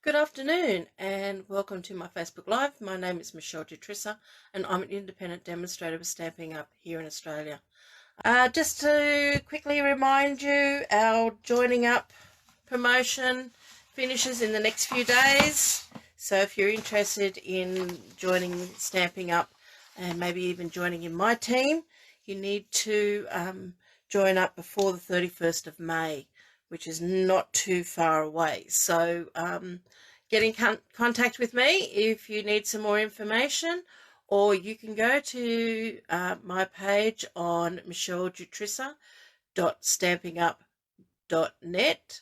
Good afternoon and welcome to my Facebook Live. My name is Michelle Dutrissa and I'm an independent demonstrator of Stampin' Up here in Australia. Just to quickly remind you, our Joining Up promotion finishes in the next few days. So if you're interested in joining Stampin' Up and maybe even joining in my team, you need to join up before the 31st of May, which is not too far away. So get in contact with me if you need some more information, or you can go to my page on michelledutrissa.stampinup.net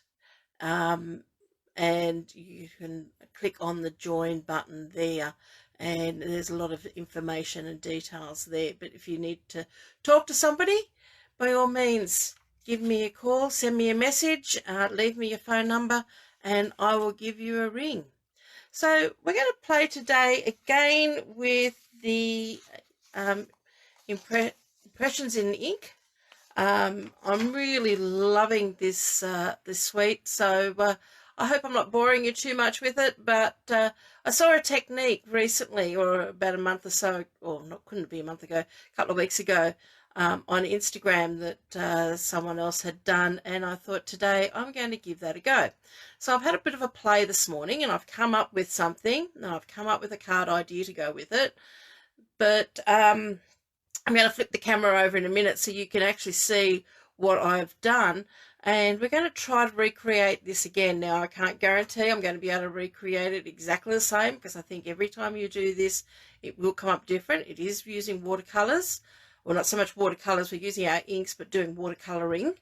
and you can click on the join button there, and there's a lot of information and details there. But if you need to talk to somebody, by all means, give me a call, send me a message, leave me your phone number, and I will give you a ring. So we're going to play today again with the impressions in ink. I'm really loving this this suite, so I hope I'm not boring you too much with it, but I saw a technique recently, or about a month or so, or not, couldn't be a month ago, a couple of weeks ago, on Instagram that someone else had done, and I thought today I'm going to give that a go. So I've had a bit of a play this morning and I've come up with something, and I've come up with a card idea to go with it, but I'm going to flip the camera over in a minute so you can actually see what I've done, and we're going to try to recreate this again. Now I can't guarantee I'm going to be able to recreate it exactly the same, because I think every time you do this it will come up different. It is using watercolors. Well, not so much watercolors, we're using our inks, but doing watercoloring.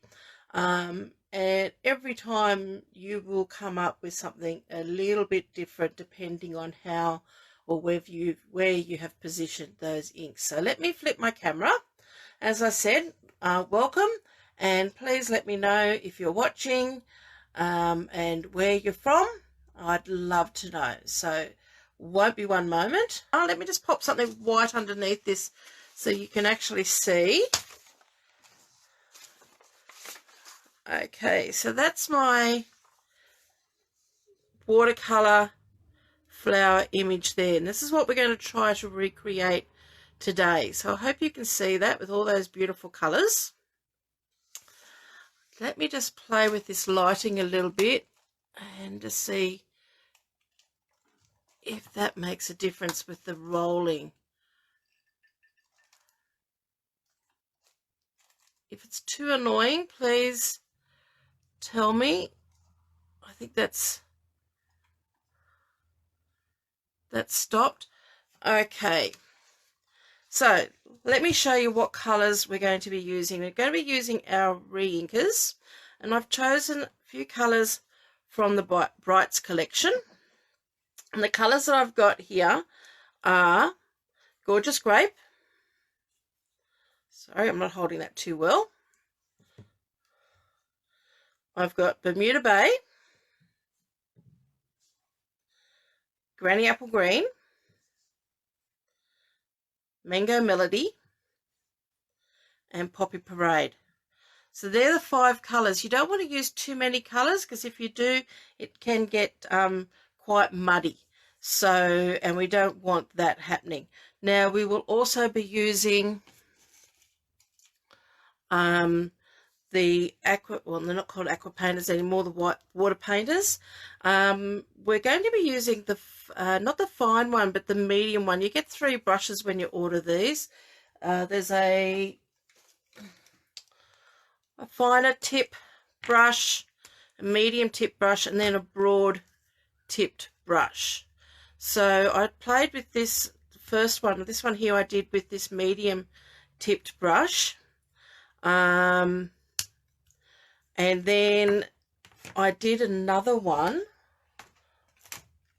And every time you will come up with something a little bit different depending on how or where you have positioned those inks. So let me flip my camera. As I said, welcome, and please let me know if you're watching and where you're from. I'd love to know. So won't be one moment. Let me just pop something white underneath this so you can actually see. Okay, so that's my watercolor flower image there, and this is what we're going to try to recreate today. So I hope you can see that with all those beautiful colors. Let me just play with this lighting a little bit and just see if that makes a difference with the rolling. If it's too annoying, please tell me. I think that's stopped. Okay, so let me show you what colors we're going to be using. We're going to be using our re-inkers, and I've chosen a few colors from the Brights collection, and the colors that I've got here are Gorgeous Grape. Sorry, I'm not holding that too well. I've got Bermuda Bay, Granny Apple Green, Mango Melody, and Poppy Parade. So they're the 5 colours. You don't want to use too many colours, because if you do, it can get quite muddy. So, and we don't want that happening. Now we will also be using the aqua, well, they're not called aqua painters anymore, the white water painters. We're going to be using the not the fine one, but the medium one. You get 3 brushes when you order these. There's a finer tip brush, a medium tip brush, and then a broad tipped brush. So I played with this first one. This one here I did with this medium tipped brush. And then I did another one,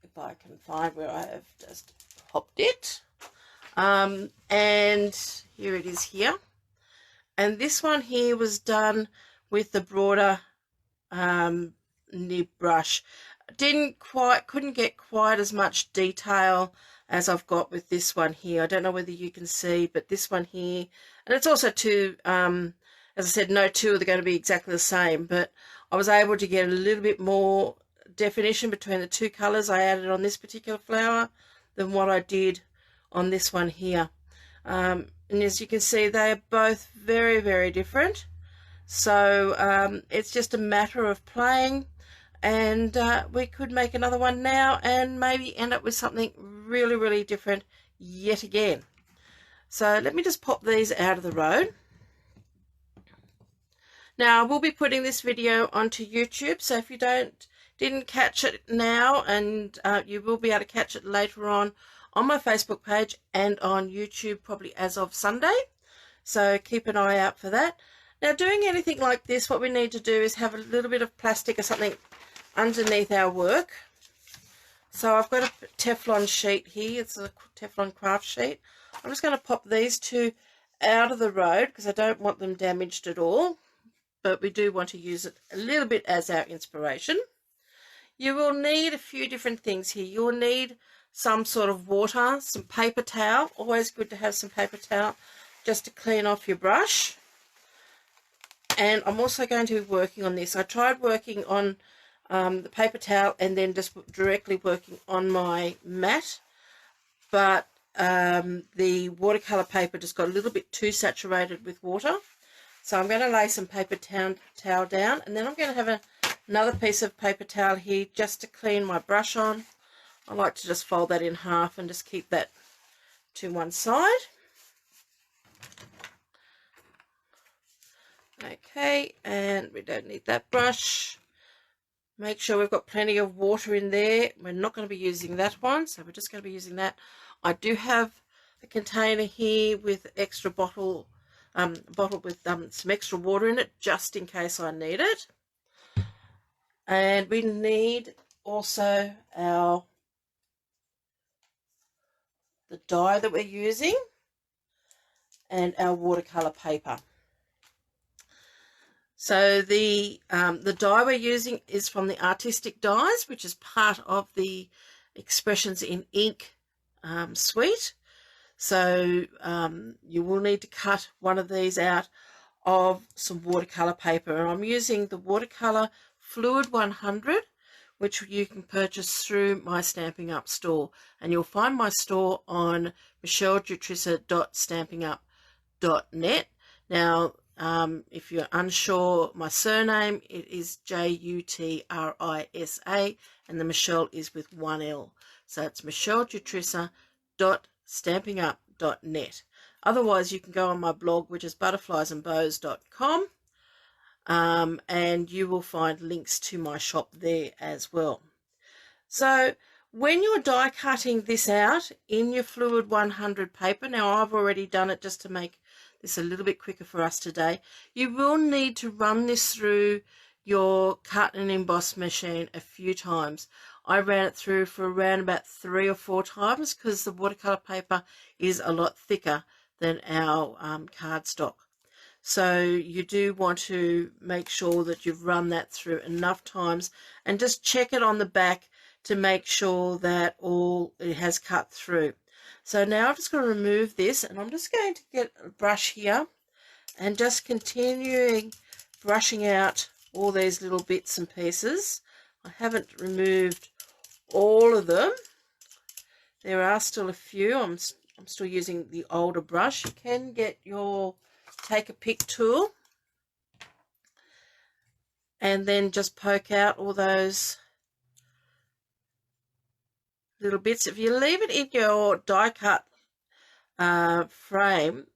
if I can find where I have just popped it, and here it is here, and this one here was done with the broader nib brush. Couldn't get quite as much detail as I've got with this one here. I don't know whether you can see, but this one here, and it's also two, as I said, no two are going to be exactly the same, but I was able to get a little bit more definition between the two colours I added on this particular flower than what I did on this one here. And as you can see, they are both very, very different. So it's just a matter of playing, and we could make another one now and maybe end up with something really, really different yet again. So let me just pop these out of the road. Now I will be putting this video onto YouTube, so if you didn't catch it now, and you will be able to catch it later on my Facebook page and on YouTube probably as of Sunday. So keep an eye out for that. Now, doing anything like this, what we need to do is have a little bit of plastic or something underneath our work. So I've got a Teflon sheet here. It's a Teflon craft sheet. I'm just going to pop these two out of the road because I don't want them damaged at all. But we do want to use it a little bit as our inspiration. You will need a few different things here. You'll need some sort of water, some paper towel. Always good to have some paper towel just to clean off your brush. And I'm also going to be working on this. I tried working on the paper towel and then just directly working on my mat, but the watercolour paper just got a little bit too saturated with water. So I'm going to lay some paper towel down, and then I'm going to have another piece of paper towel here just to clean my brush on. I like to just fold that in half and just keep that to one side. Okay, and we don't need that brush. Make sure we've got plenty of water in there. We're not going to be using that one, so we're just going to be using that. I do have a container here with extra bottle with some extra water in it, just in case I need it. And we need also the dye that we're using and our watercolor paper. So the dye we're using is from the Artistic Dyes, which is part of the Expressions in Ink suite. So you will need to cut one of these out of some watercolor paper. And I'm using the watercolor Fluid 100, which you can purchase through my Stampin' Up store. And you'll find my store on michellejutrissa.stampinup.net. Now, if you're unsure, my surname, it is Jutrisa, and the Michelle is with one L. So it's michellejutrissa.stampinup.net. Otherwise, you can go on my blog, which is butterfliesandbows.com, and you will find links to my shop there as well. So when you're die cutting this out in your Fluid 100 paper, now I've already done it just to make this a little bit quicker for us today, you will need to run this through your cut and emboss machine a few times. I ran it through for around about 3 or 4 times because the watercolor paper is a lot thicker than our cardstock. So you do want to make sure that you've run that through enough times, and just check it on the back to make sure that it has cut through. So now I'm just going to remove this, and I'm just going to get a brush here and just continuing brushing out all these little bits and pieces. I haven't removed all of them. There are still a few. I'm still using the older brush. You can get your take a pick tool and then just poke out all those little bits. If you leave it in your die cut frame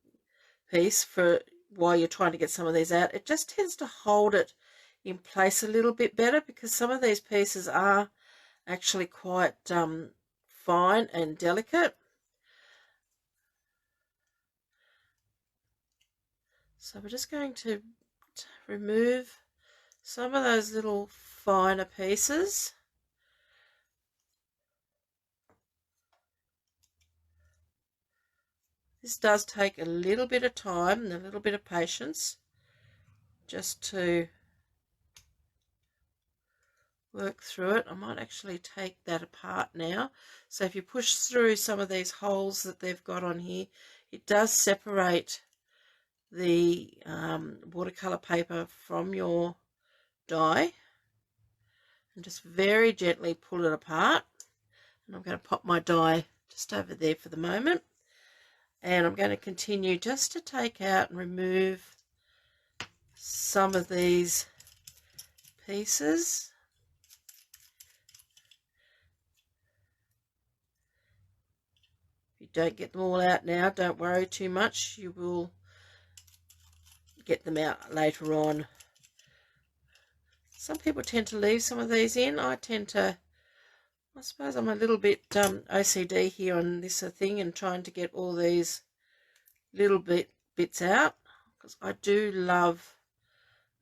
piece for while you're trying to get some of these out, it just tends to hold it in place a little bit better, because some of these pieces are actually quite fine and delicate. So we're just going to remove some of those little finer pieces. This does take a little bit of time and a little bit of patience just to work through it. I might actually take that apart now. So if you push through some of these holes that they've got on here, it does separate the watercolor paper from your die. and just very gently pull it apart. And I'm going to pop my die just over there for the moment. And I'm going to continue just to take out and remove some of these pieces. If you don't get them all out now, don't worry too much. You will get them out later on. Some people tend to leave some of these in. I suppose I'm a little bit OCD here on this thing and trying to get all these little bits out, because I do love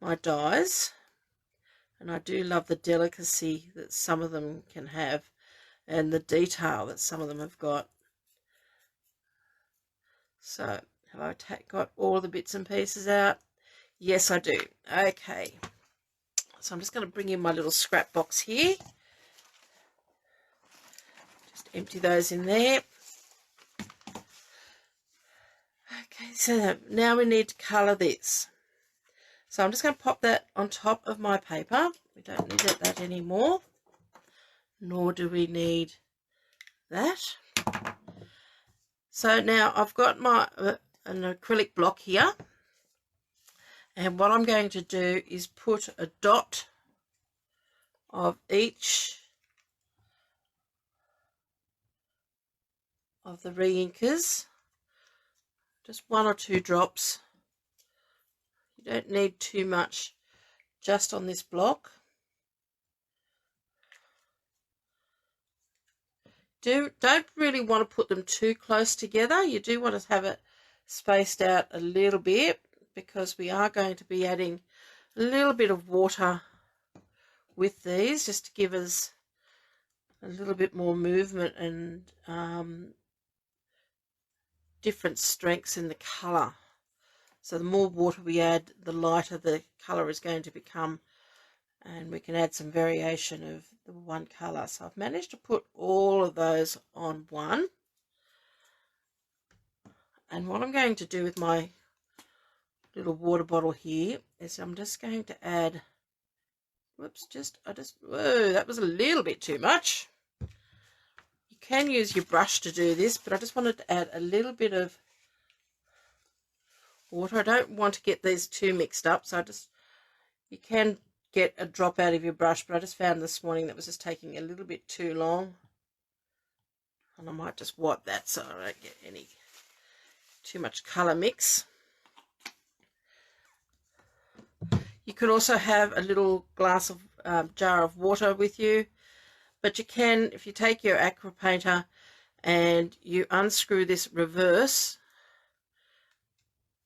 my dies, and I do love the delicacy that some of them can have and the detail that some of them have got. So have I got all the bits and pieces out? Yes, I do. Okay, so I'm just going to bring in my little scrap box here. Just empty those in there. Okay, so now we need to colour this. So I'm just going to pop that on top of my paper. We don't need that anymore, nor do we need that. So now I've got my an acrylic block here, and what I'm going to do is put a dot of each of the re-inkers, just 1 or 2 drops. You don't need too much just on this block. Don't really want to put them too close together. You do want to have it spaced out a little bit, because we are going to be adding a little bit of water with these, just to give us a little bit more movement and different strengths in the colour. So the more water we add, the lighter the colour is going to become, and we can add some variation of the one colour. So I've managed to put all of those on one. And what I'm going to do with my little water bottle here is I'm just going to add, whoops, whoa, that was a little bit too much. You can use your brush to do this, but I just wanted to add a little bit of water. I don't want to get these too mixed up, so you can get a drop out of your brush, but I just found this morning that was just taking a little bit too long, and I might just wipe that so I don't get any too much colour mix. You could also have a little glass of jar of water with you, but you can, if you take your aqua painter and you unscrew this reverse,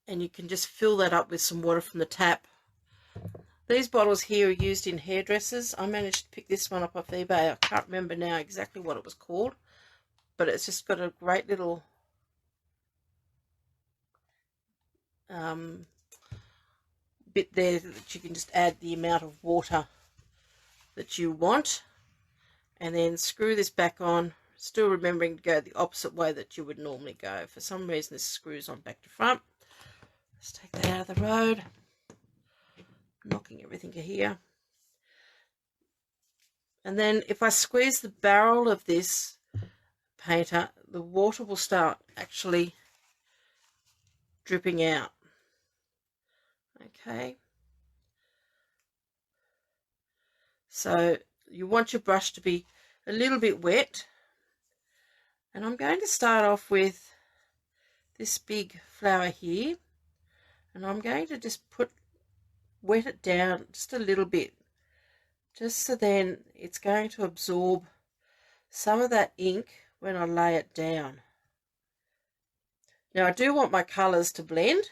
and you can just fill that up with some water from the tap. These bottles here are used in hairdressers. I managed to pick this one up off eBay. I can't remember now exactly what it was called, but it's just got a great little bit there that you can just add the amount of water that you want, and then screw this back on, still remembering to go the opposite way that you would normally go. For some reason this screws on back to front. Let's take that out of the road. Knocking everything here. And then if I squeeze the barrel of this painter, the water will start actually dripping out. Okay. So you want your brush to be a little bit wet. And I'm going to start off with this big flower here. And I'm going to just wet it down just a little bit, just so then it's going to absorb some of that ink when I lay it down. Now I do want my colours to blend,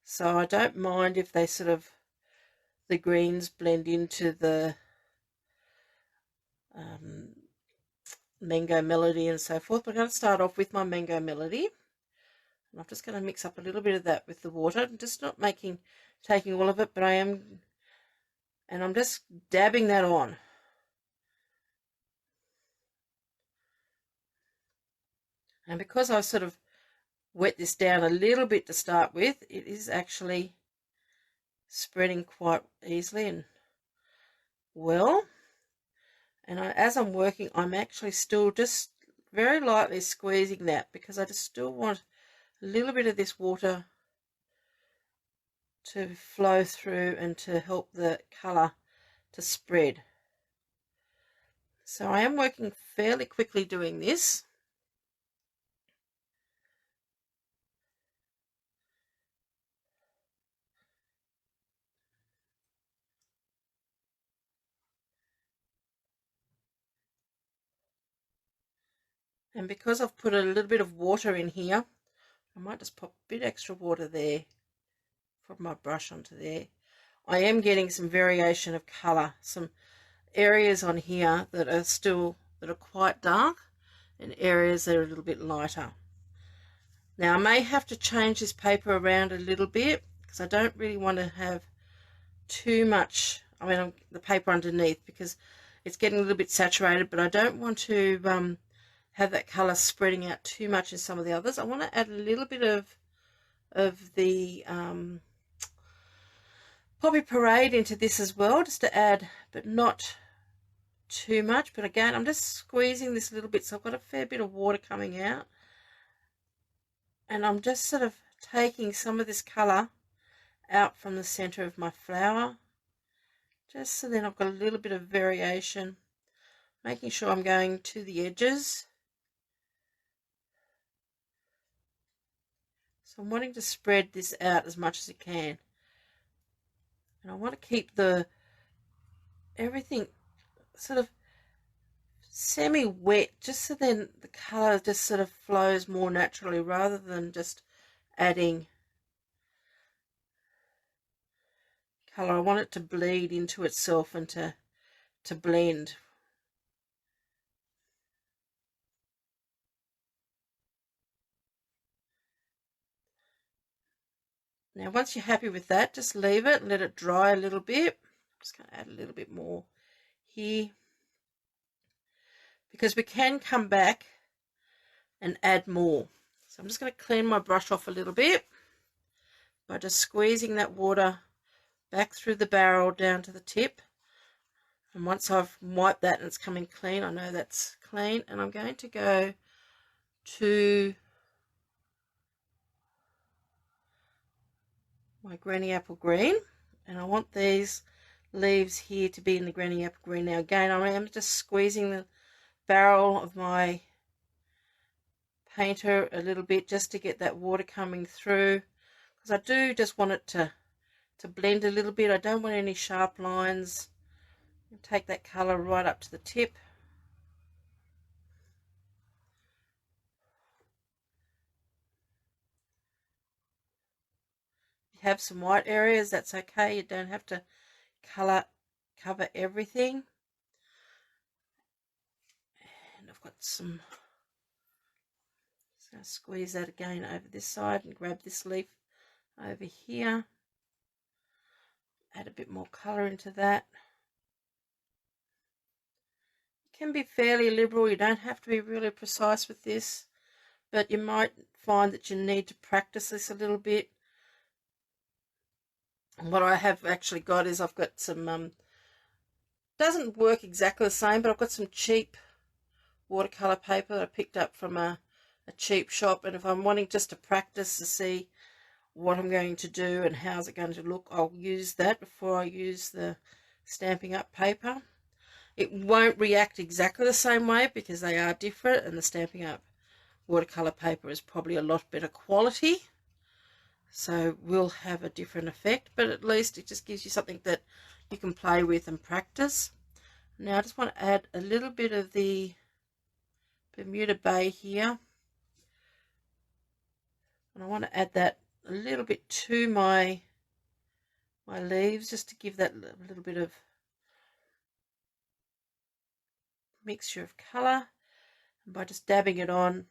so I don't mind if they the greens blend into the Mango Melody and so forth. But I'm going to start off with my Mango Melody. And I'm just going to mix up a little bit of that with the water. I'm just not taking all of it, but I am, and I'm just dabbing that on. And because I sort of wet this down a little bit to start with, it is actually spreading quite easily and well. And as I'm working, I'm actually still just very lightly squeezing that because I just still want a little bit of this water to flow through and to help the colour to spread. So I am working fairly quickly doing this. And because I've put a little bit of water in here, I might just pop a bit extra water there from my brush onto there. I am getting some variation of colour, some areas on here that are quite dark and areas that are a little bit lighter. Now I may have to change this paper around a little bit because I don't really want to have too much, the paper underneath, because it's getting a little bit saturated, but I don't want to have that colour spreading out too much in some of the others. I want to add a little bit of the Poppy Parade into this as well, just to add, but not too much. But again, I'm just squeezing this a little bit, so I've got a fair bit of water coming out, and I'm just sort of taking some of this colour out from the centre of my flower, just so then I've got a little bit of variation, making sure I'm going to the edges. So I'm wanting to spread this out as much as I can, and I want to keep everything sort of semi-wet, just so then the colour just sort of flows more naturally rather than just adding colour. I want it to bleed into itself and to blend. Now once you're happy with that, just leave it and let it dry a little bit. I'm just going to add a little bit more here, because we can come back and add more. So I'm just going to clean my brush off a little bit by just squeezing that water back through the barrel down to the tip. And once I've wiped that and it's coming clean, I know that's clean, and I'm going to go to my Granny Apple Green, and I want these leaves here to be in the Granny Apple Green. Now again, I am just squeezing the barrel of my painter a little bit just to get that water coming through, because I do just want it to blend a little bit. I don't want any sharp lines. Take that colour right up to the tip. If you have some white areas, that's okay. You don't have to cover everything. And I've got some, just going to squeeze that again over this side and grab this leaf over here. Add a bit more colour into that. You can be fairly liberal. You don't have to be really precise with this, but you might find that you need to practice this a little bit. And what I have actually got is I've got some, doesn't work exactly the same, but I've got some cheap watercolour paper that I picked up from a cheap shop, and if I'm wanting just to practice to see what I'm going to do and how's it going to look, I'll use that before I use the Stampin' Up paper. It won't react exactly the same way because they are different, and the Stampin' Up watercolour paper is probably a lot better quality, so will have a different effect, but at least it just gives you something that you can play with and practice. Now I just want to add a little bit of the Bermuda Bay here, and I want to add that a little bit to my leaves, just to give that a little bit of mixture of colour. And by just dabbing it on,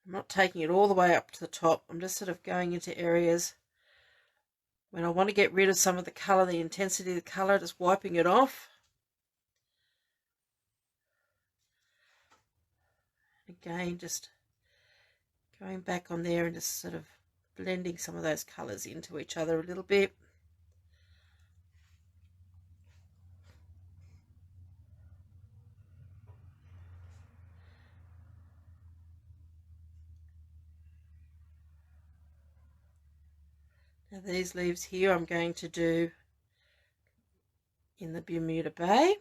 I'm not taking it all the way up to the top, I'm just sort of going into areas when I want to get rid of some of the colour, the intensity of the colour, just wiping it off. Again, just going back on there and just sort of blending some of those colours into each other a little bit. Now these leaves here I'm going to do in the Bermuda Bay.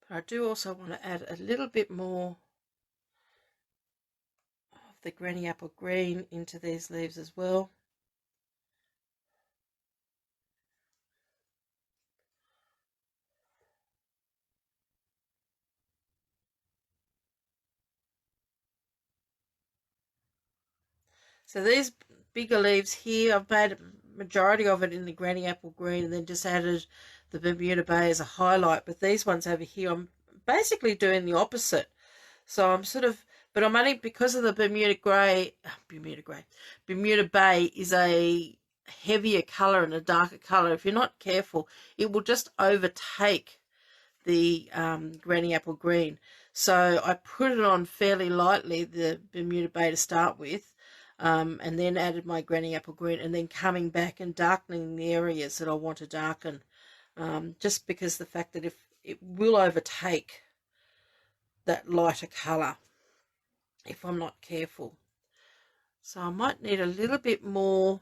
But I do also want to add a little bit more of the Granny Apple Green into these leaves as well. So these bigger leaves here, I've made a majority of it in the Granny Apple Green and then just added the Bermuda Bay as a highlight. But these ones over here, I'm basically doing the opposite. So I'm sort of, but I'm only, because of the Bermuda Bay is a heavier colour and a darker colour. If you're not careful, it will just overtake the Granny Apple Green. So I put it on fairly lightly, the Bermuda Bay, to start with. And then added my Granny Apple Green, and then coming back and darkening the areas that I want to darken, just because the fact that if it will overtake that lighter colour if I'm not careful. So I might need a little bit more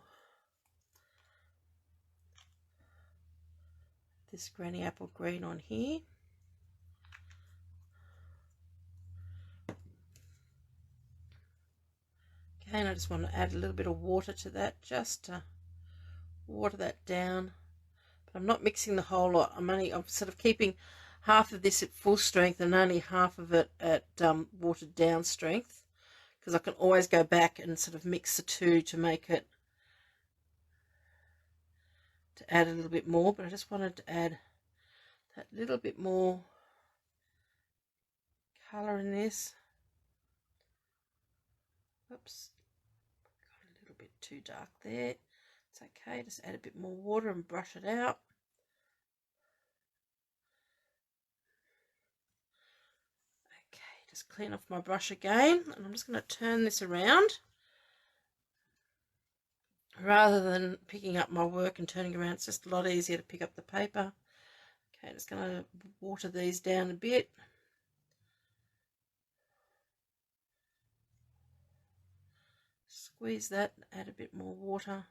this Granny Apple Green on here. Okay, and I just want to add a little bit of water to that, just to water that down. But I'm not mixing the whole lot. I'm sort of keeping half of this at full strength and only half of it at watered down strength, because I can always go back and sort of mix the two to make it, to add a little bit more. But I just wanted to add that little bit more colour in this. Oops, got a little bit too dark there. It's okay, just add a bit more water and brush it out. Okay, just clean off my brush again, and I'm just going to turn this around. Rather than picking up my work and turning around, it's just a lot easier to pick up the paper. Okay, just going to water these down a bit. Squeeze that, add a bit more water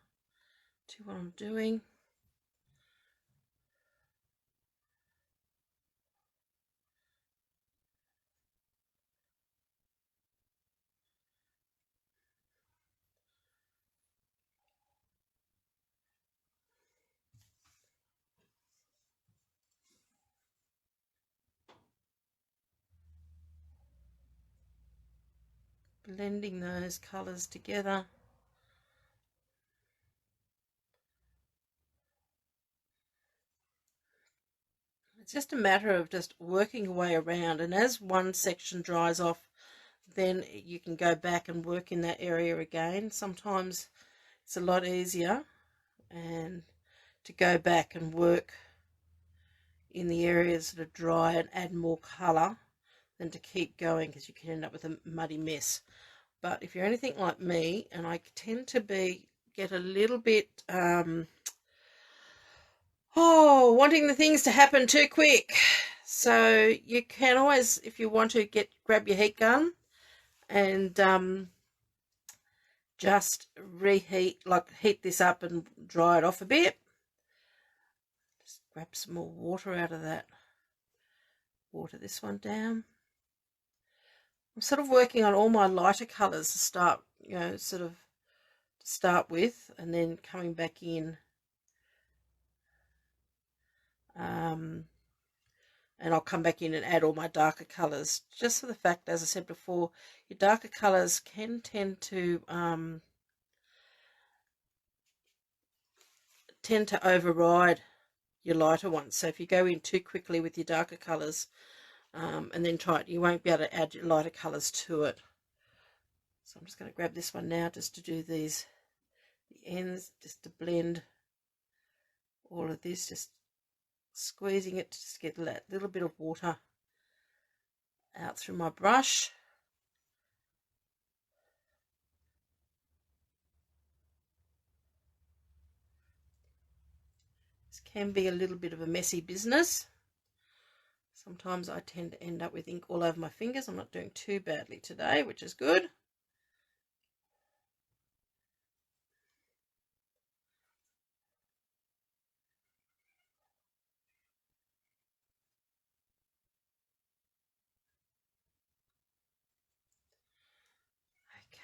to what I'm doing. Blending those colours together. It's just a matter of just working your way around, and as one section dries off, then you can go back and work in that area again. Sometimes it's a lot easier and to go back and work in the areas that are dry and add more colour than to keep going, because you can end up with a muddy mess. But if you're anything like me, and I tend to get a little bit wanting the things to happen too quick, so you can always, if you want to, grab your heat gun and just heat this up and dry it off a bit. Just grab some more water out of that. Water this one down. I'm sort of working on all my lighter colours to start, to start with, and then coming back in. And I'll come back in and add all my darker colours, just for the fact, as I said before, your darker colours can tend to override your lighter ones. So if you go in too quickly with your darker colours and then try it, you won't be able to add your lighter colours to it. So I'm just going to grab this one now, just to do the ends, just to blend all of this, just squeezing it to just get that little bit of water out through my brush. This can be a little bit of a messy business, so Sometimes I tend to end up with ink all over my fingers. I'm not doing too badly today, which is good.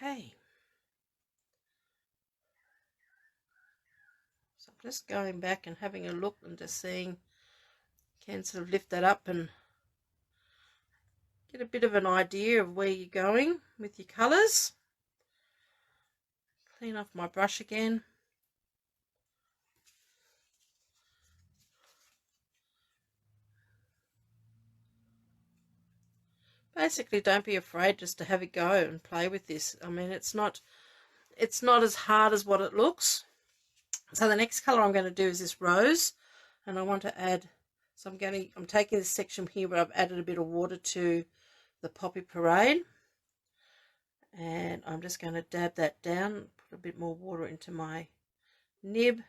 Okay. So I'm just going back and having a look and just seeing, can sort of lift that up and get a bit of an idea of where you're going with your colours. Clean off my brush again. Basically, don't be afraid just to have a go and play with this. I mean, it's not as hard as what it looks. So the next colour I'm going to do is this rose, and I want to add, so I'm taking this section here where I've added a bit of water to the Poppy Parade, and I'm just going to dab that down, put a bit more water into my nib.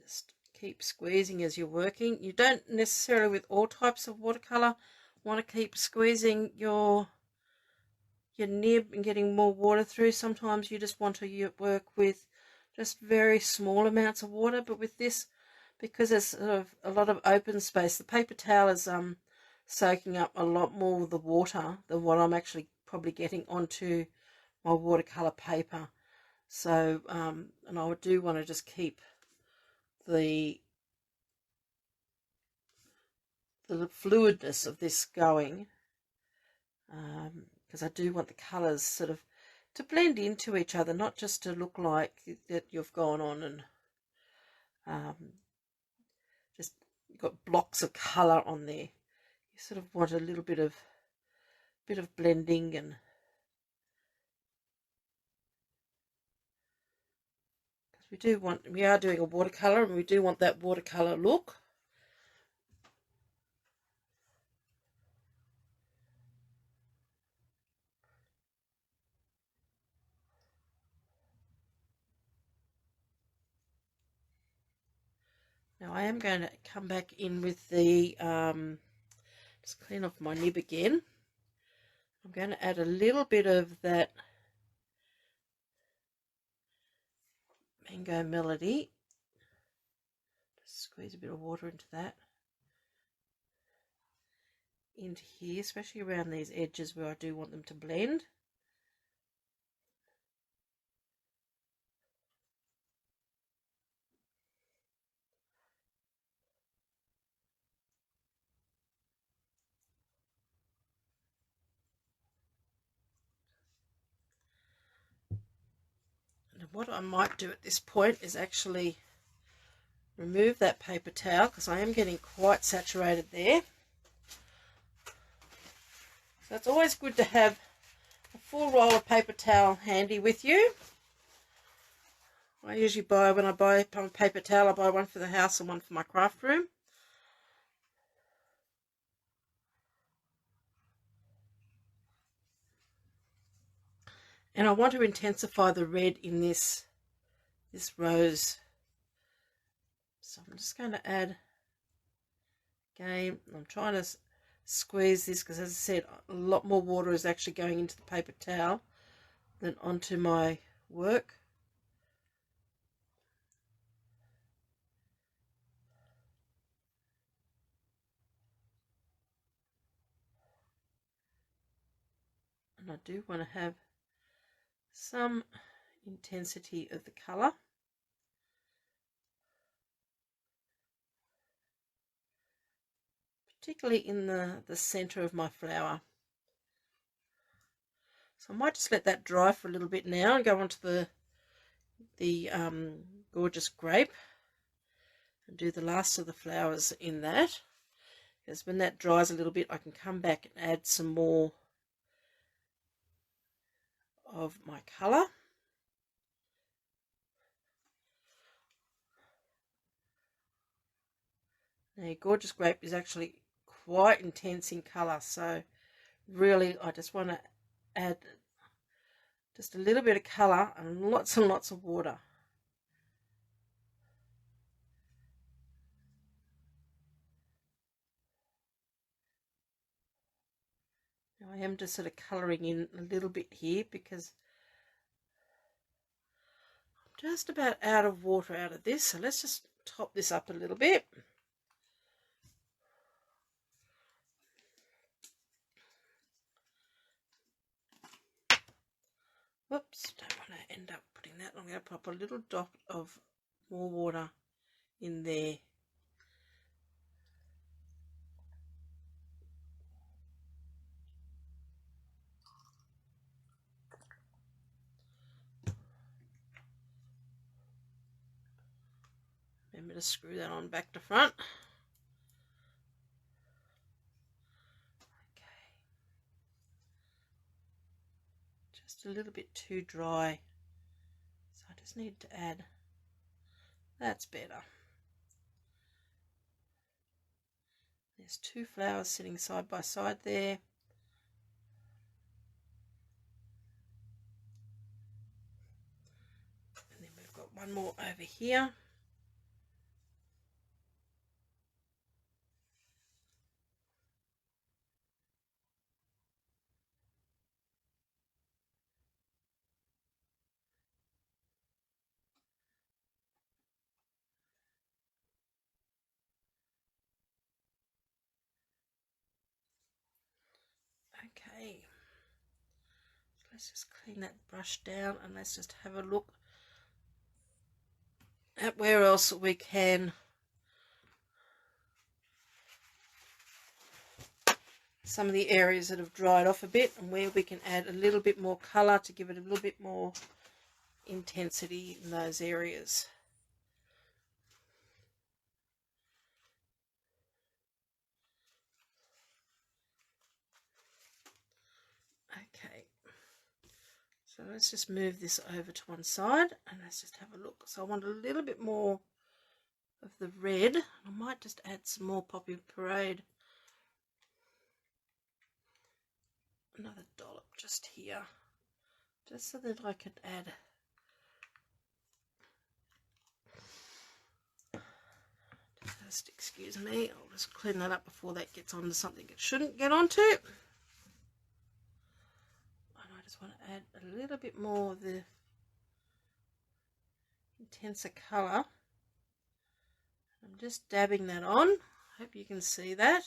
Just keep squeezing as you're working. You don't necessarily, with all types of watercolour, want to keep squeezing your nib and getting more water through. Sometimes you just want to work with just very small amounts of water, but with this, because there's sort of a lot of open space, the paper towel is soaking up a lot more of the water than what I'm actually probably getting onto my watercolour paper. So and I do want to just keep the fluidness of this going, because I do want the colours sort of to blend into each other, not just to look like that you've gone on and just got blocks of colour on there. You sort of want a little bit of blending, and because we are doing a watercolour and we do want that watercolour look. Now I am going to come back in with the, just clean off my nib again. I'm going to add a little bit of that Mango Melody. Just squeeze a bit of water into that. Into here, especially around these edges where I do want them to blend. And what I might do at this point is actually remove that paper towel, because I am getting quite saturated there. So it's always good to have a full roll of paper towel handy with you. I usually buy, when I buy a paper towel, I buy one for the house and one for my craft room. And I want to intensify the red in this rose. So I'm just going to add, again, I'm trying to squeeze this because, as I said, a lot more water is actually going into the paper towel than onto my work. And I do want to have some intensity of the colour. Particularly in the centre of my flower. So I might just let that dry for a little bit now and go on to the gorgeous grape and do the last of the flowers in that. Because when that dries a little bit, I can come back and add some more of my colour. Now, Gorgeous Grape is actually quite intense in colour, so really I just want to add just a little bit of colour and lots of water. Now I am just sort of colouring in a little bit here because I'm just about out of water out of this, so let's just top this up a little bit. Whoops, don't want to end up putting that. I'm going to pop a little dot of more water in there. Remember to screw that on back to front. Okay. Just a little bit too dry. So I just need to add. That's better. There's two flowers sitting side by side there. And then we've got one more over here. Okay, so let's just clean that brush down and let's just have a look at where else we can some of the areas that have dried off a bit and where we can add a little bit more colour to give it a little bit more intensity in those areas. Okay, so let's just move this over to one side and let's just have a look. So I want a little bit more of the red. I might just add some more Poppy Parade. Another dollop just here, just so that I could add just excuse me, I'll just clean that up before that gets onto something it shouldn't get onto. And I just want to add a little bit more of the intenser colour. I'm just dabbing that on. Hope you can see that.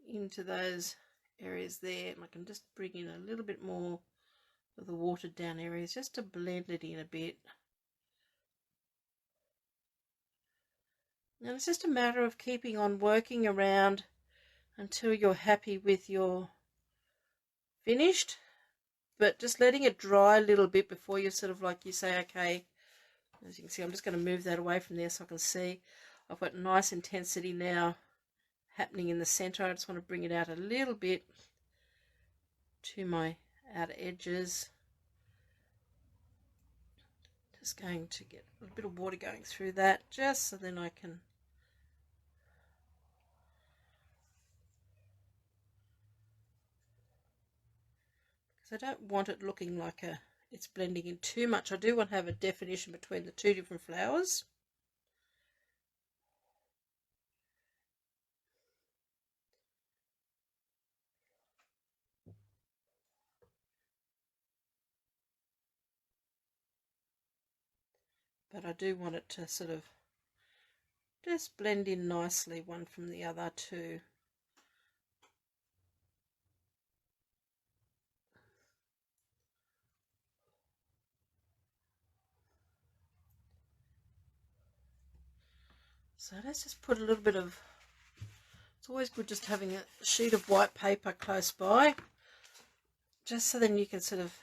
Into those areas there, and I can just bring in a little bit more of the watered down areas just to blend it in a bit. And it's just a matter of keeping on working around until you're happy with your finished, but just letting it dry a little bit before you sort of like you say, okay, as you can see, I'm just going to move that away from there so I can see I've got nice intensity now happening in the center. I just want to bring it out a little bit to my outer edges. Just going to get a bit of water going through that just so then I can because I don't want it looking like it's blending in too much. I do want to have a definition between the two different flowers. But I do want it to sort of just blend in nicely one from the other too. So let's just put a little bit of, it's always good just having a sheet of white paper close by, just so then you can sort of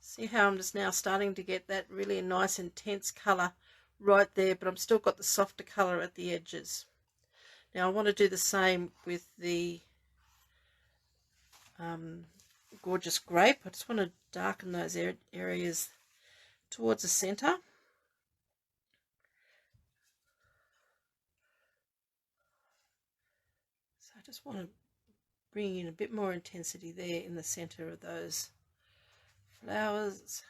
see how I'm just now starting to get that really nice intense colour right there, but I've still got the softer colour at the edges. Now I want to do the same with the Gorgeous Grape. I just want to darken those areas towards the center. So I just want to bring in a bit more intensity there in the center of those flowers.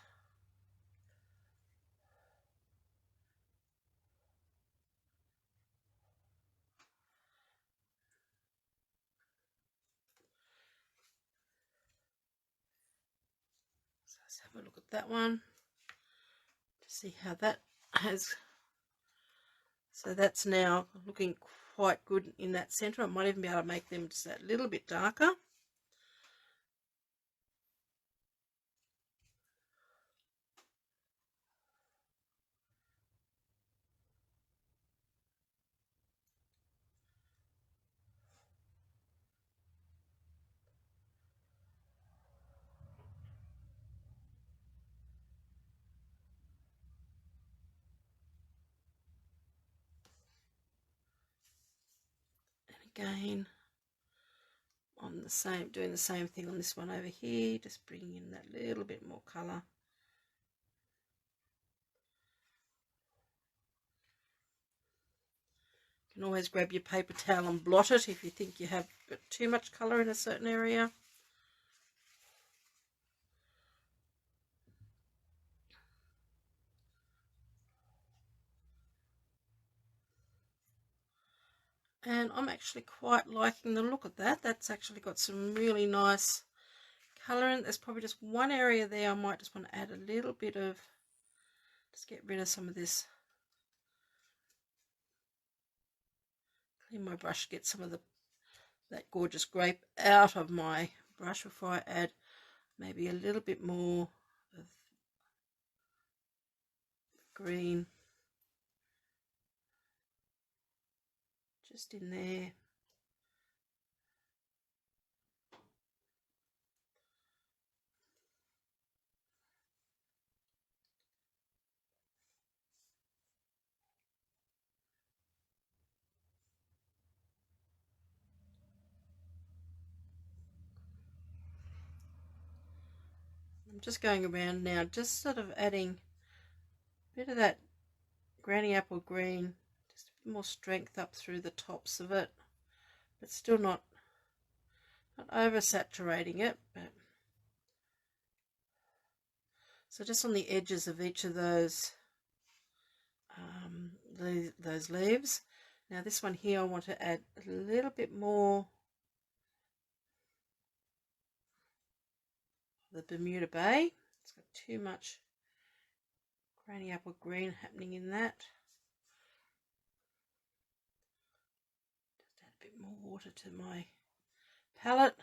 So let's have a look at that one to see how that has. So that's now looking quite good in that center. I might even be able to make them just that little bit darker. Again, on the same, doing the same thing on this one over here, just bringing in that little bit more colour. You can always grab your paper towel and blot it if you think you have got too much colour in a certain area. And I'm actually quite liking the look of that. That's actually got some really nice colour in it. There's probably just one area there I might just want to add a little bit of, just get rid of some of this. Clean my brush, get some of that gorgeous grape out of my brush before I add maybe a little bit more of green just in there. I'm just going around now, just sort of adding a bit of that granny apple green, just a bit more strength up through the tops of it, but still not oversaturating it. But so just on the edges of each of those leaves. Now this one here, I want to add a little bit more the Bermuda Bay. It's got too much granny apple green happening in that. Just add a bit more water to my palette.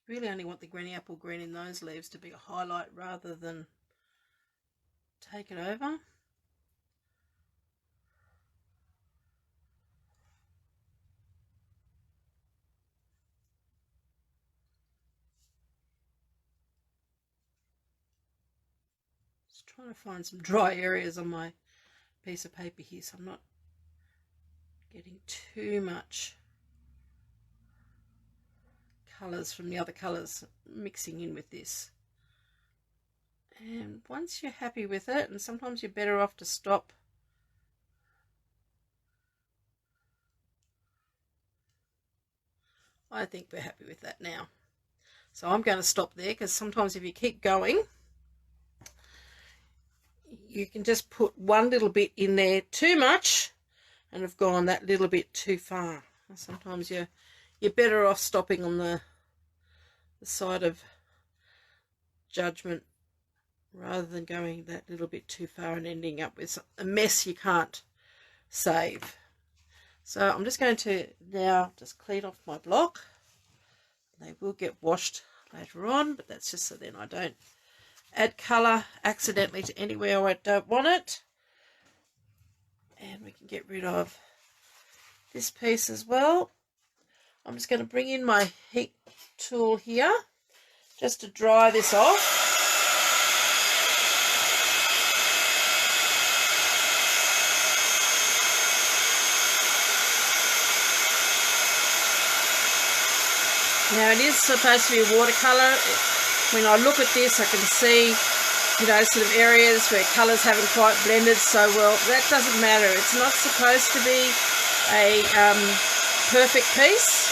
Really only want the granny apple green in those leaves to be a highlight rather than take it over. Just trying to find some dry areas on my piece of paper here so I'm not getting too much colours from the other colours mixing in with this. And once you're happy with it, and sometimes you're better off to stop. I think we're happy with that now. So I'm going to stop there, because sometimes if you keep going, you can just put one little bit in there too much and have gone that little bit too far. Sometimes you're better off stopping on the side of judgment rather than going that little bit too far and ending up with a mess you can't save. So I'm just going to now just clean off my block. They will get washed later on, but that's just so then I don't add colour accidentally to anywhere I don't want it. And we can get rid of this piece as well. I'm just going to bring in my heat tool here just to dry this off. Now it is supposed to be a watercolour. When I look at this, I can see, you know, sort of areas where colours haven't quite blended so well. That doesn't matter. It's not supposed to be a perfect piece.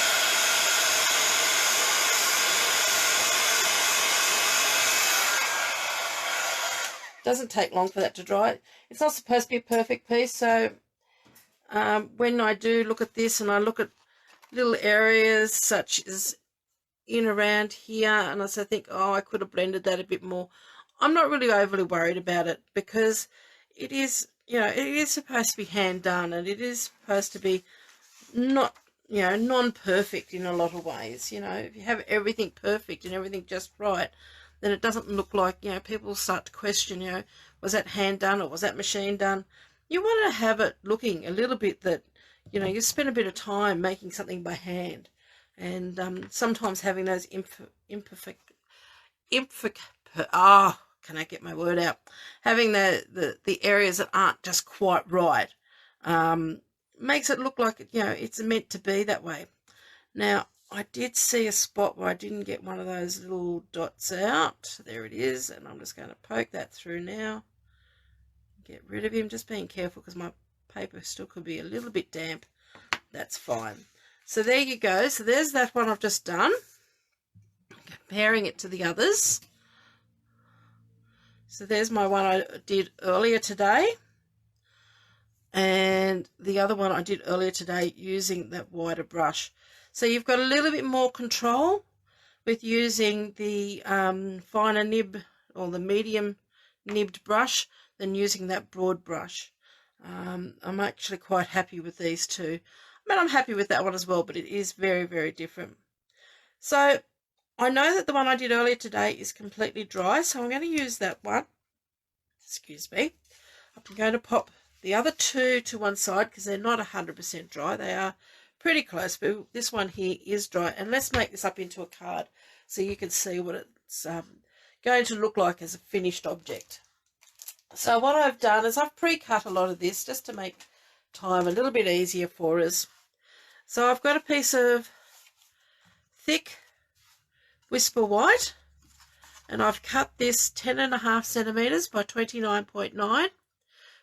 Doesn't take long for that to dry. It's not supposed to be a perfect piece, so when I do look at this and I look at little areas such as in around here, and I also think, oh, I could have blended that a bit more, I'm not really overly worried about it, because it is, you know, it is supposed to be hand done, and it is supposed to be not, you know, non-perfect in a lot of ways. You know, if you have everything perfect and everything just right, then it doesn't look like, you know, people start to question, you know, was that hand done or was that machine done? You want to have it looking a little bit that, you know, you spend a bit of time making something by hand, and sometimes having those can I get my word out? Having the areas that aren't just quite right makes it look like, you know, it's meant to be that way. Now, I did see a spot where I didn't get one of those little dots out. There it is, and I'm just going to poke that through now. Get rid of him, just being careful because my paper still could be a little bit damp. That's fine. So there you go. So there's that one I've just done. Comparing it to the others. So there's my one I did earlier today. And the other one I did earlier today using that wider brush. So you've got a little bit more control with using the finer nib or the medium nibbed brush than using that broad brush. I'm actually quite happy with these two. I mean, I'm happy with that one as well, but it is very, very different. So I know that the one I did earlier today is completely dry, so I'm going to use that one. Excuse me. I'm going to pop the other two to one side because they're not 100% dry. They are pretty close, but this one here is dry. And let's make this up into a card so you can see what it's going to look like as a finished object. So what I've done is I've pre-cut a lot of this just to make time a little bit easier for us. So I've got a piece of thick Whisper White, and I've cut this 10.5 centimetres by 29.9,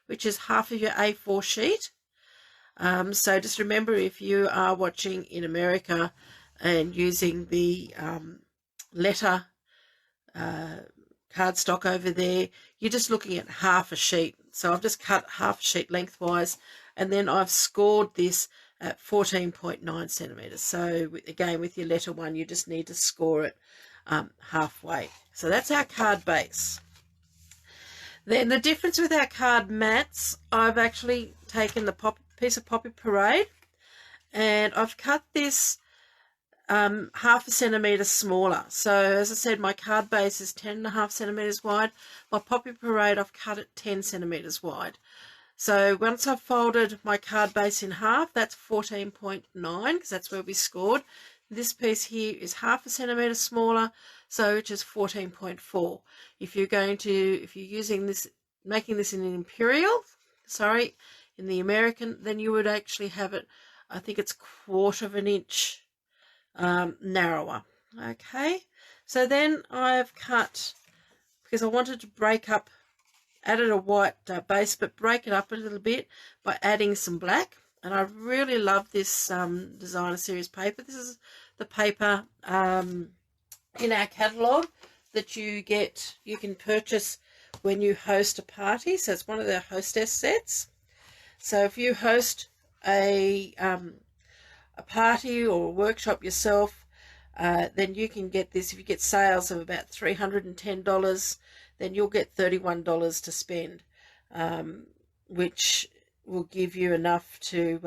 which is half of your A4 sheet. So just remember, if you are watching in America and using the letter cardstock over there, you're just looking at half a sheet. So I've just cut half a sheet lengthwise, and then I've scored this at 14.9 centimetres. So again, with your letter one, you just need to score it halfway. So that's our card base. Then the difference with our card mats, I've actually taken the piece of Poppy Parade, and I've cut this half a centimetre smaller. So as I said, my card base is 10.5 centimetres wide. My Poppy Parade, I've cut it 10 centimetres wide. So once I've folded my card base in half, that's 14.9 because that's where we scored. This piece here is half a centimetre smaller, so which is 14.4. If you're using this, making this in an imperial, in the American, then you would actually have it, I think it's 1/4 inch narrower. Okay, so then I've cut, because I wanted to break up, added a white base, but break it up a little bit by adding some black. And I really love this designer series paper. This is the paper in our catalogue that you can purchase when you host a party. So it's one of their hostess sets. So if you host a party or a workshop yourself, then you can get this. If you get sales of about $310, then you'll get $31 to spend, which will give you enough to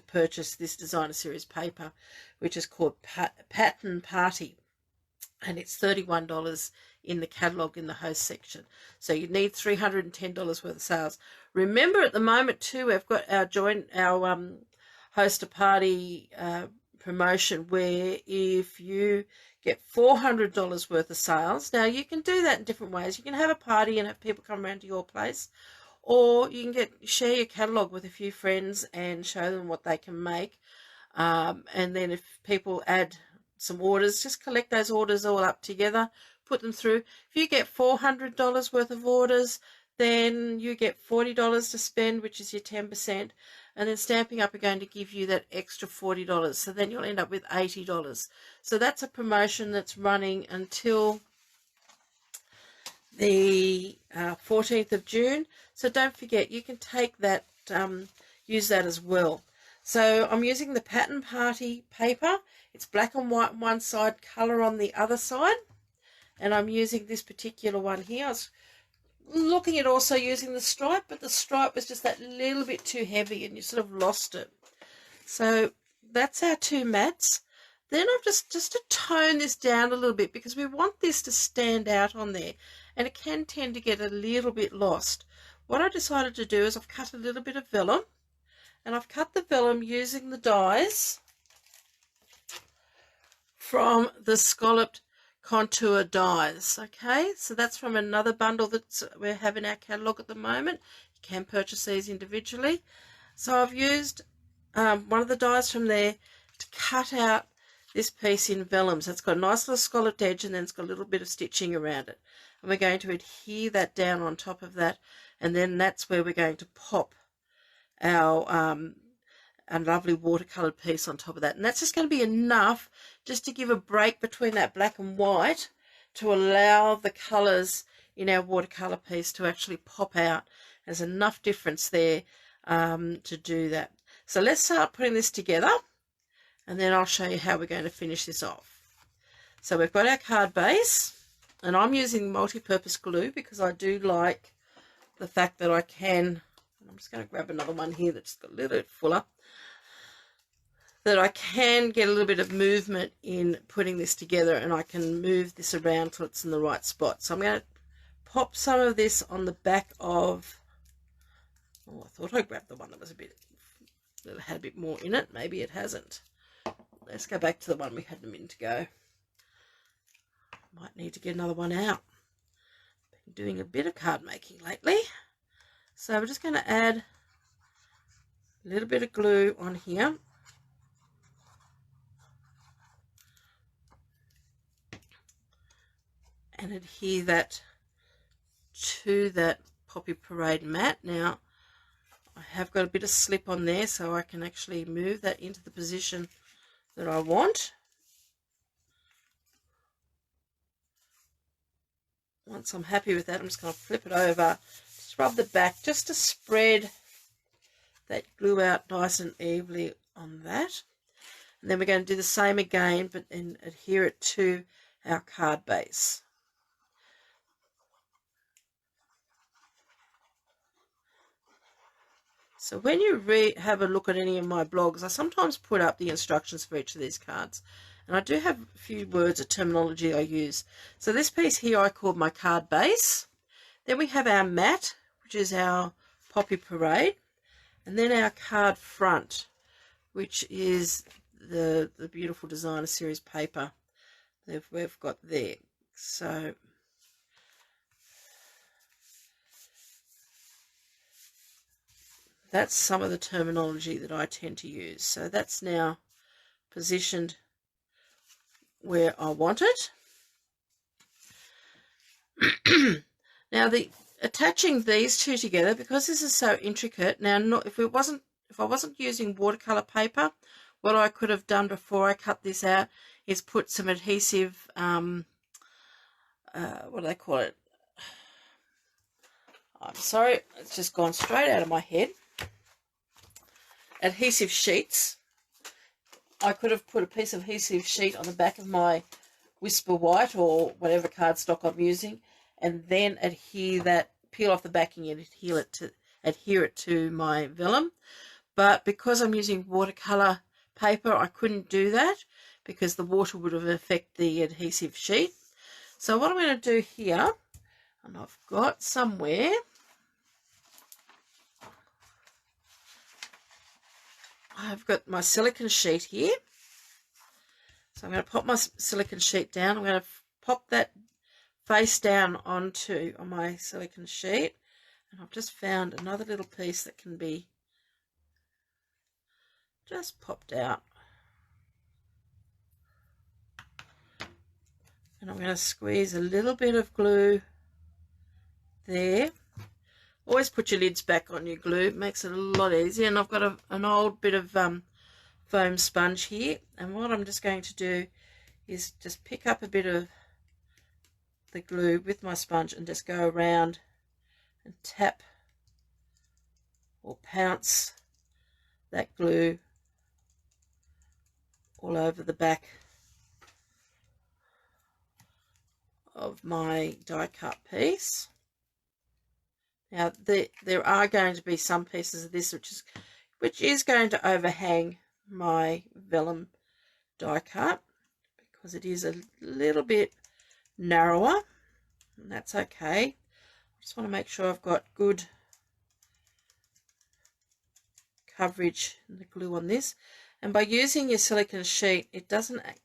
purchase this designer series paper, which is called Pattern Party, and it's $31 in the catalogue in the host section. So you need $310 worth of sales. Remember, at the moment too, we've got our host a party promotion where if you get $400 worth of sales, now you can do that in different ways. You can have a party and have people come around to your place, or you can share your catalogue with a few friends and show them what they can make. And then if people add some orders, just collect those orders all up together, put them through. If you get $400 worth of orders, then you get $40 to spend, which is your 10%, and then Stampin' Up are going to give you that extra $40, so then you'll end up with $80. So that's a promotion that's running until the 14th of June. So don't forget, you can take that, use that as well. So I'm using the Pattern Party paper. It's black and white on one side, colour on the other side. And I'm using this particular one here. I was looking at also using the stripe, but the stripe was just that little bit too heavy and you sort of lost it. So that's our two mats. Then I've just to tone this down a little bit, because we want this to stand out on there, and it can tend to get a little bit lost. What I decided to do is I've cut a little bit of vellum, and I've cut the vellum using the dies from the Scalloped Contour dies. Okay, so that's from another bundle that we have in our catalogue at the moment. You can purchase these individually. So I've used one of the dies from there to cut out this piece in vellum. So it's got a nice little scalloped edge, and then it's got a little bit of stitching around it. And we're going to adhere that down on top of that, and then that's where we're going to pop our a lovely watercoloured piece on top of that. And that's just going to be enough just to give a break between that black and white to allow the colours in our watercolour piece to actually pop out. There's enough difference there to do that. So let's start putting this together, and then I'll show you how we're going to finish this off. So we've got our card base, and I'm using multi-purpose glue because I do like the fact that I can, I'm just going to grab another one here that's got a little bit fuller, that I can get a little bit of movement in putting this together, and I can move this around till it's in the right spot. So I'm going to pop some of this on the back of, oh, I thought I grabbed the one that was that had a bit more in it. Maybe it hasn't. Let's go back to the one we had a minute ago. Might need to get another one out. Been doing a bit of card making lately. So we're just going to add a little bit of glue on here. And adhere that to that Poppy Parade mat. Now, I have got a bit of slip on there, so I can actually move that into the position that I want. Once I'm happy with that, I'm just going to flip it over, just rub the back just to spread that glue out nice and evenly on that. And then we're going to do the same again, but then adhere it to our card base. So when you have a look at any of my blogs, I sometimes put up the instructions for each of these cards. And I do have a few words of terminology I use. So this piece here I called my card base. Then we have our mat, which is our Poppy Parade. And then our card front, which is the beautiful Designer Series paper that we've got there. So that's some of the terminology that I tend to use. So that's now positioned where I want it. Now attaching these two together, because this is so intricate. Now, if I wasn't using watercolor paper, what I could have done before I cut this out is put some adhesive, what do they call it? I'm sorry, it's just gone straight out of my head. Adhesive sheets. I could have put a piece of adhesive sheet on the back of my Whisper White or whatever cardstock I'm using, and then peel off the backing and adhere it to my vellum. But because I'm using watercolor paper, I couldn't do that because the water would have affected the adhesive sheet. So what I'm going to do here, and I've got somewhere, I've got my silicone sheet here. So I'm going to pop my silicone sheet down. I'm going to pop that face down on my silicone sheet. And I've just found another little piece that can be just popped out. And I'm going to squeeze a little bit of glue there. Always put your lids back on your glue. It makes it a lot easier. And I've got an old bit of foam sponge here. And what I'm just going to do is just pick up a bit of the glue with my sponge and just go around and tap or pounce that glue all over the back of my die cut piece. Now there are going to be some pieces of this which is going to overhang my vellum die cut because it is a little bit narrower, and that's okay. I just want to make sure I've got good coverage in the glue on this, and by using your silicone sheet,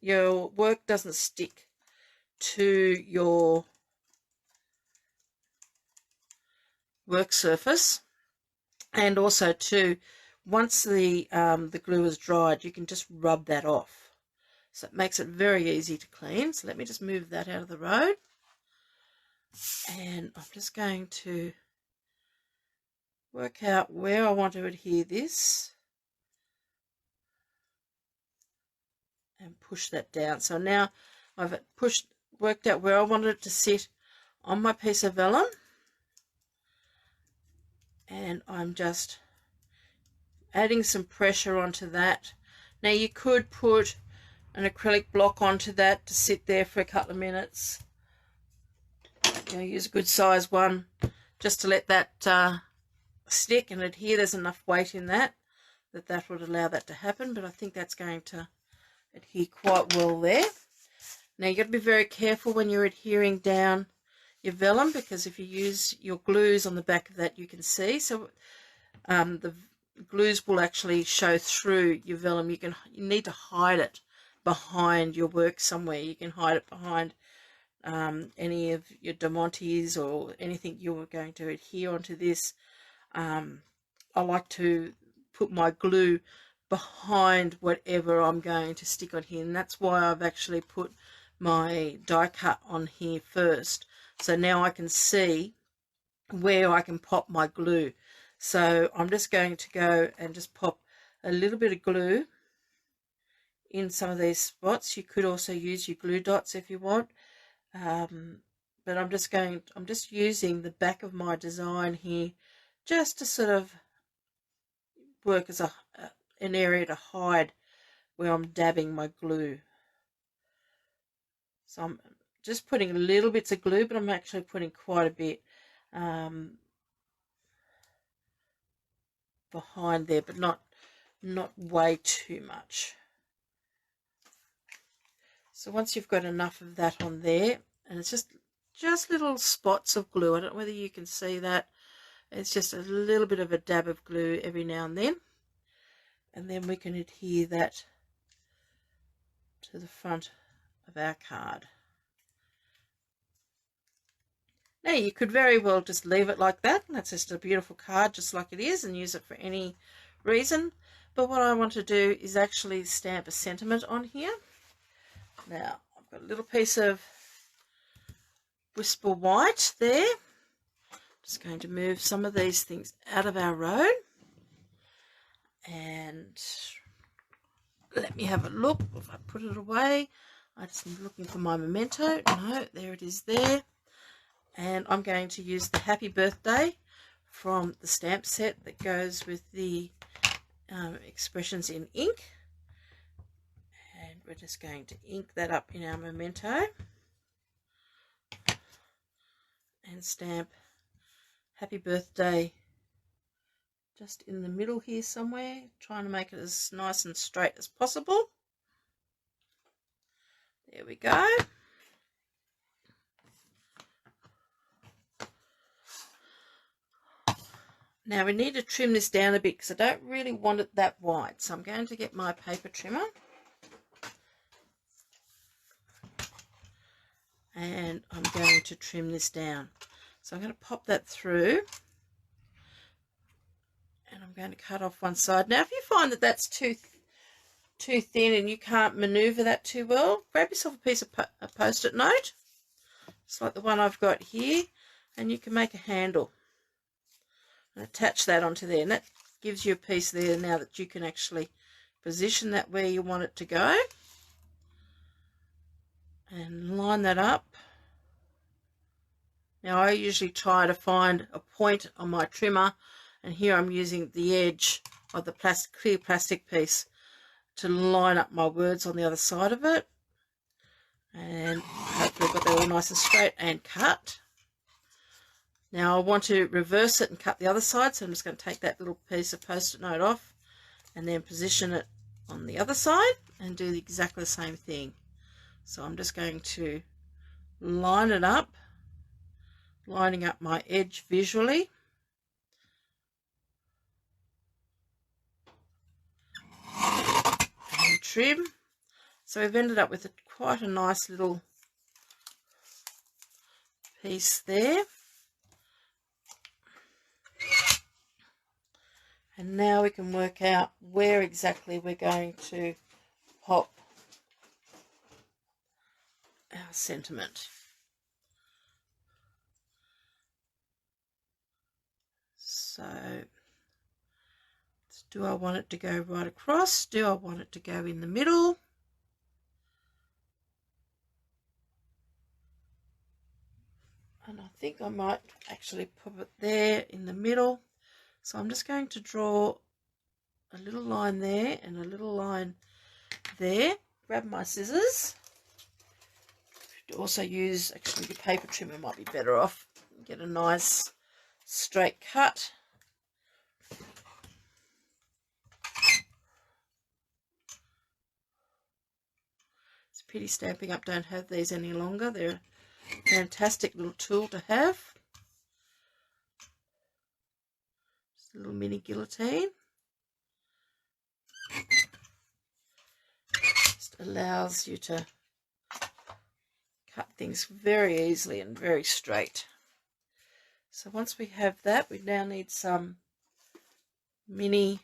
your work doesn't stick to your work surface. And also too, once the glue is dried, you can just rub that off, so it makes it very easy to clean. So let me just move that out of the road, and I'm just going to work out where I want to adhere this and push that down. So now I've worked out where I wanted it to sit on my piece of vellum, and I'm just adding some pressure onto that. Now you could put an acrylic block onto that to sit there for a couple of minutes. Use a good size one just to let that stick and adhere. There's enough weight in that would allow that to happen, but I think that's going to adhere quite well there. Now you've got to be very careful when you're adhering down your vellum, because if you use your glues on the back of that, you can see. So the glues will actually show through your vellum. You need to hide it behind your work somewhere. You can hide it behind any of your diamantes or anything you're going to adhere onto this. I like to put my glue behind whatever I'm going to stick on here, and that's why I've actually put my die cut on here first. So now I can see where I can pop my glue. So I'm just going to go and just pop a little bit of glue in some of these spots. You could also use your glue dots if you want, but I'm just using the back of my design here just to sort of work as an area to hide where I'm dabbing my glue. So I'm just putting little bits of glue, but I'm actually putting quite a bit behind there, but not way too much. So once you've got enough of that on there, and it's just little spots of glue, I don't know whether you can see that, it's just a little bit of a dab of glue every now and then we can adhere that to the front of our card. Now you could very well just leave it like that. That's just a beautiful card just like it is, and use it for any reason. But what I want to do is actually stamp a sentiment on here. Now I've got a little piece of Whisper White there. Just going to move some of these things out of our road, and let me have a look. If I put it away, I just am looking for my memento. No, there it is there. And I'm going to use the Happy Birthday from the stamp set that goes with the expressions in ink. And we're just going to ink that up in our memento and stamp Happy Birthday just in the middle here somewhere, trying to make it as nice and straight as possible. There we go. Now we need to trim this down a bit because I don't really want it that wide. So I'm going to get my paper trimmer and I'm going to trim this down. So I'm going to pop that through and I'm going to cut off one side. Now if you find that that's too too thin and you can't maneuver that too well, grab yourself a piece of a post-it note, just like the one I've got here, and you can make a handle and attach that onto there, and that gives you a piece there now that you can actually position that where you want it to go, and line that up. Now I usually try to find a point on my trimmer, and here I'm using the edge of the clear plastic piece to line up my words on the other side of it, and hopefully I've got that all nice and straight and cut. Now I want to reverse it and cut the other side, so I'm just going to take that little piece of post-it note off and then position it on the other side and do exactly the same thing. So I'm just going to line it up, lining up my edge visually. And trim. So we've ended up with quite a nice little piece there. And now we can work out where exactly we're going to pop our sentiment. So, do I want it to go right across? Do I want it to go in the middle? And I think I might actually put it there in the middle. So I'm just going to draw a little line there and a little line there. Grab my scissors. You could also use, actually your paper trimmer might be better off. Get a nice straight cut. It's a pity Stampin' Up don't have these any longer. They're a fantastic little tool to have. Just a little mini guillotine. Just allows you to cut things very easily and very straight. So once we have that, we now need some mini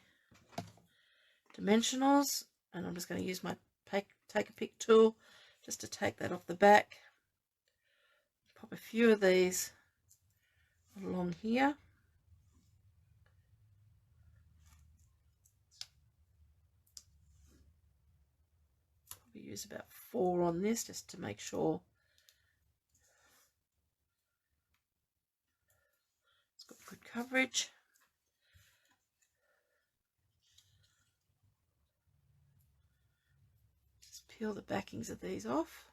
dimensionals, and I'm just going to use my take a pick tool just to take that off the back. Pop a few of these along here. Probably use about 4 on this just to make sure it's got good coverage. Just peel the backings of these off.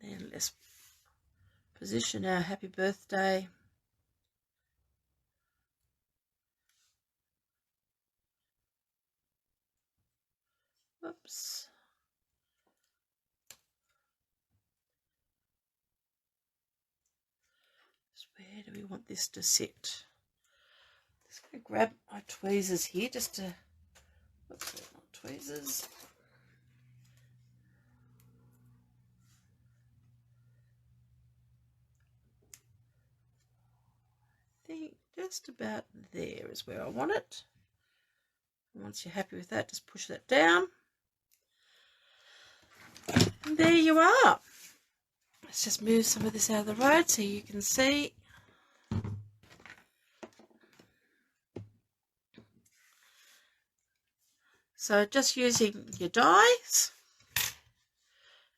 And then let's position our happy birthday. Oops. So where do we want this to sit? Just going to grab my tweezers here just to, oops, not tweezers. I think just about there is where I want it. And once you're happy with that, just push that down. And there you are. Let's just move some of this out of the road so you can see. So just using your dies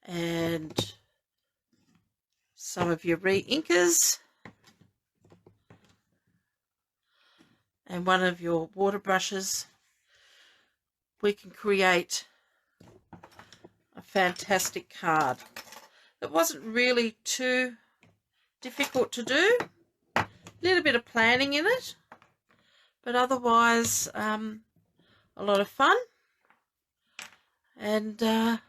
and some of your re-inkers and one of your water brushes, we can create a fantastic card. It wasn't really too difficult to do. A little bit of planning in it, but otherwise a lot of fun and a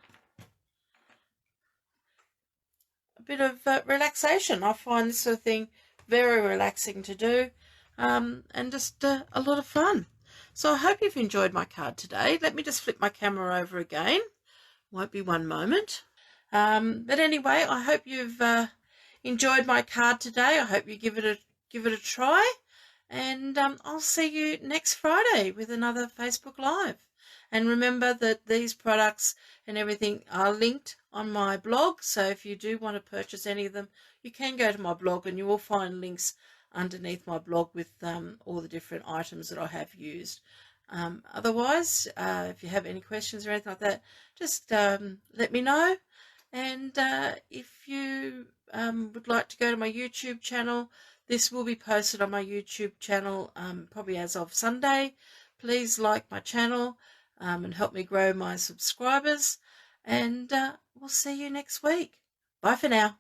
bit of relaxation. I find this sort of thing very relaxing to do and just a lot of fun. So I hope you've enjoyed my card today. Let me just flip my camera over again. Won't be one moment. But anyway, I hope you've enjoyed my card today. I hope you give it a try, and I'll see you next Friday with another Facebook Live. And remember that these products and everything are linked on my blog, so if you do want to purchase any of them, you can go to my blog and you will find links underneath my blog with all the different items that I have used. Otherwise, if you have any questions or anything like that, just let me know. And if you would like to go to my YouTube channel, this will be posted on my YouTube channel probably as of Sunday. Please like my channel and help me grow my subscribers. And we'll see you next week. Bye for now.